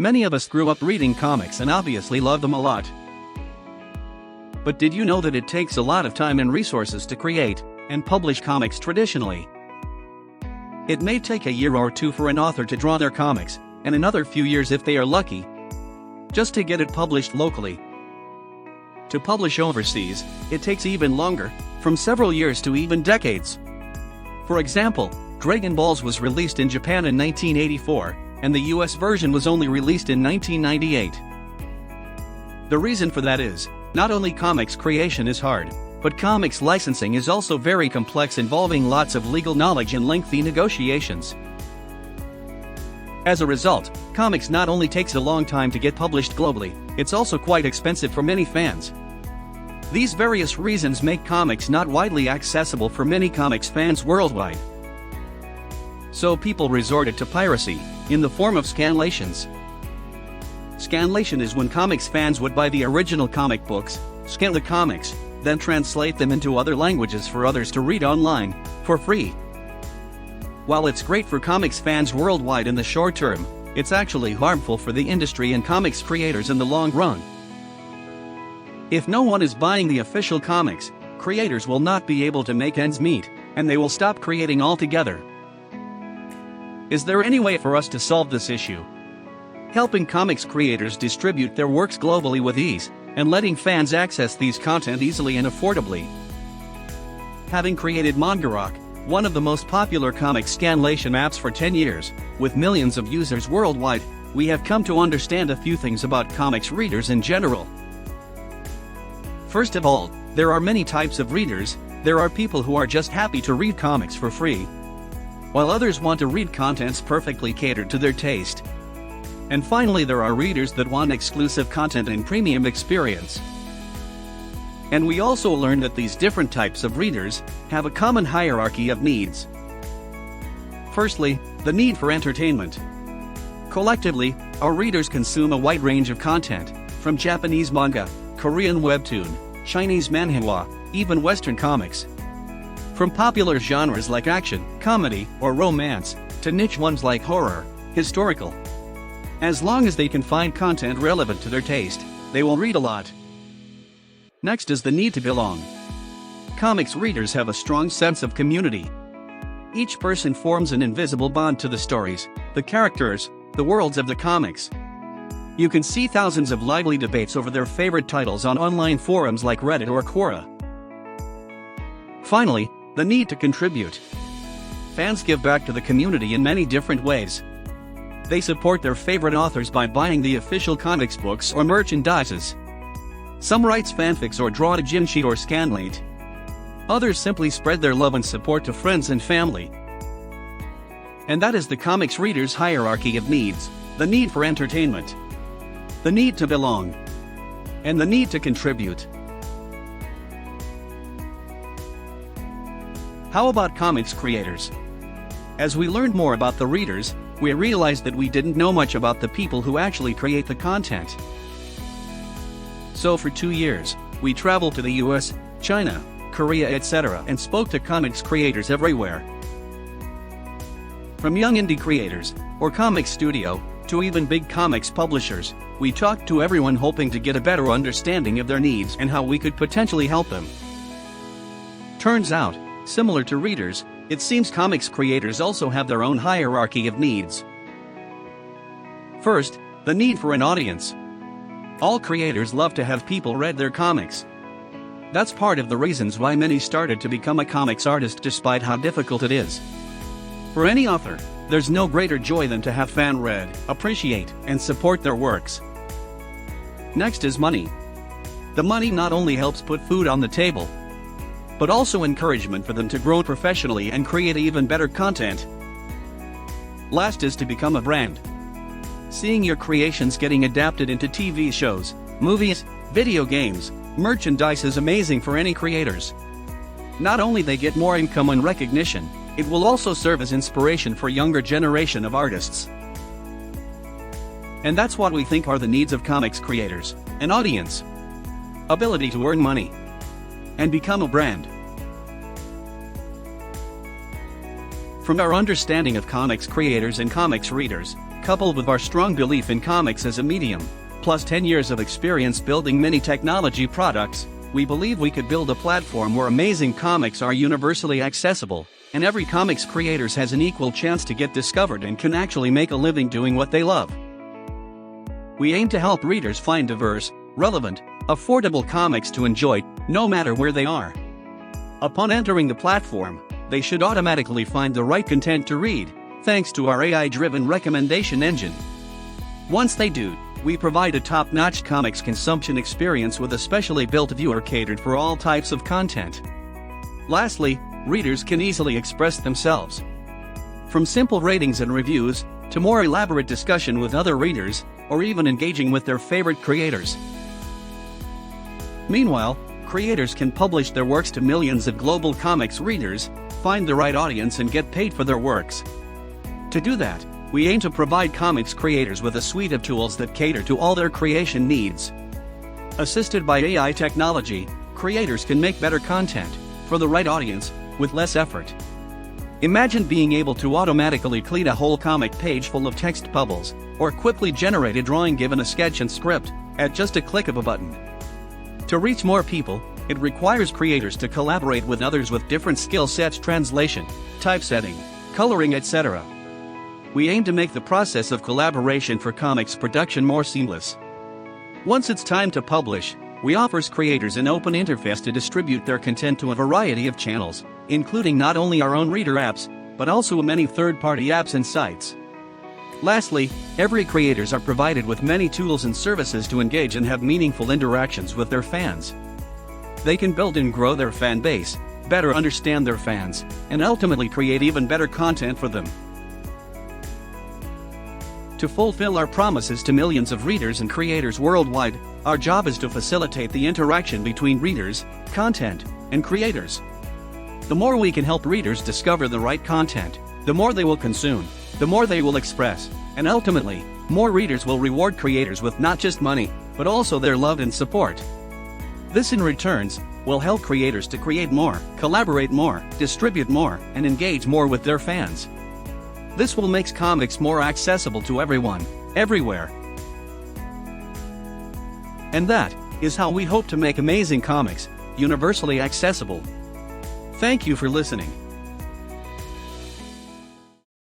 Many of us grew up reading comics and obviously love them a lot. But did you know that it takes a lot of time and resources to create and publish comics traditionally? It may take a year or two for an author to draw their comics, and another few years if they are lucky, just to get it published locally. To publish overseas, it takes even longer, from several years to even decades. For example, Dragon Balls was released in Japan in 1984, and the US version was only released in 1998. The reason for that is, not only comics creation is hard, but comics licensing is also very complex, involving lots of legal knowledge and lengthy negotiations. As a result, comics not only takes a long time to get published globally, it's also quite expensive for many fans. These various reasons make comics not widely accessible for many comics fans worldwide. So people resorted to piracy, in the form of scanlations. Scanlation is when comics fans would buy the original comic books, scan the comics, then translate them into other languages for others to read online, for free. While it's great for comics fans worldwide in the short term, it's actually harmful for the industry and comics creators in the long run. If no one is buying the official comics, creators will not be able to make ends meet, and they will stop creating altogether. Is there any way for us to solve this issue? Helping comics creators distribute their works globally with ease, and letting fans access these content easily and affordably. Having created Mangarock, one of the most popular comic scanlation apps for 10 years, with millions of users worldwide, we have come to understand a few things about comics readers in general. First of all, there are many types of readers. There are people who are just happy to read comics for free, while others want to read contents perfectly catered to their taste. And finally, there are readers that want exclusive content and premium experience. And we also learned that these different types of readers have a common hierarchy of needs. Firstly, the need for entertainment. Collectively, our readers consume a wide range of content, from Japanese manga, Korean webtoon, Chinese manhwa, even Western comics. From popular genres like action, comedy, or romance, to niche ones like horror, historical. As long as they can find content relevant to their taste, they will read a lot. Next is the need to belong. Comics readers have a strong sense of community. Each person forms an invisible bond to the stories, the characters, the worlds of the comics. You can see thousands of lively debates over their favorite titles on online forums like Reddit or Quora. Finally, the need to contribute. Fans give back to the community in many different ways. They support their favorite authors by buying the official comics books or merchandises. Some writes fanfics or draw a jinsheet or scanlate. Others simply spread their love and support to friends and family. And that is the comics reader's hierarchy of needs: the need for entertainment, the need to belong, and the need to contribute. How about comics creators? As we learned more about the readers, we realized that we didn't know much about the people who actually create the content. So for 2 years, we traveled to the US, China, Korea, etc., and spoke to comics creators everywhere. From young indie creators, or comic studio, to even big comics publishers, we talked to everyone hoping to get a better understanding of their needs and how we could potentially help them. Turns out, similar to readers, it seems comics creators also have their own hierarchy of needs. First, the need for an audience. All creators love to have people read their comics. That's part of the reasons why many started to become a comics artist despite how difficult it is. For any author, there's no greater joy than to have fans read, appreciate, and support their works. Next is money. The money not only helps put food on the table, but also encouragement for them to grow professionally and create even better content. Last is to become a brand. Seeing your creations getting adapted into TV shows, movies, video games, merchandise is amazing for any creators. Not only they get more income and recognition, it will also serve as inspiration for younger generation of artists. And that's what we think are the needs of comics creators: an audience, ability to earn money, and become a brand. From our understanding of comics creators and comics readers, Coupled with our strong belief in comics as a medium, plus 10 years of experience building many technology products, we believe we could build a platform where amazing comics are universally accessible, and every comics creator has an equal chance to get discovered and can actually make a living doing what they love. We aim to help readers find diverse, relevant, affordable comics to enjoy, no matter where they are. Upon entering the platform, they should automatically find the right content to read, thanks to our AI-driven recommendation engine. Once they do, we provide a top-notch comics consumption experience with a specially built viewer catered for all types of content. Lastly, readers can easily express themselves. From simple ratings and reviews, to more elaborate discussion with other readers, or even engaging with their favorite creators. Meanwhile, creators can publish their works to millions of global comics readers, find the right audience and get paid for their works. To do that, we aim to provide comics creators with a suite of tools that cater to all their creation needs. Assisted by AI technology, creators can make better content, for the right audience, with less effort. Imagine being able to automatically clean a whole comic page full of text bubbles, or quickly generate a drawing given a sketch and script, at just a click of a button. To reach more people, it requires creators to collaborate with others with different skill sets: translation, typesetting, coloring, etc. We aim to make the process of collaboration for comics production more seamless. Once it's time to publish, we offer creators an open interface to distribute their content to a variety of channels, including not only our own reader apps, but also many third-party apps and sites. Lastly, every creators are provided with many tools and services to engage and have meaningful interactions with their fans. They can build and grow their fan base, better understand their fans, and ultimately create even better content for them. To fulfill our promises to millions of readers and creators worldwide, our job is to facilitate the interaction between readers, content, and creators. The more we can help readers discover the right content, the more they will consume, the more they will express, and ultimately, more readers will reward creators with not just money, but also their love and support. This in returns will help creators to create more, collaborate more, distribute more, and engage more with their fans. This will make comics more accessible to everyone, everywhere. And that is how we hope to make amazing comics universally accessible. Thank you for listening.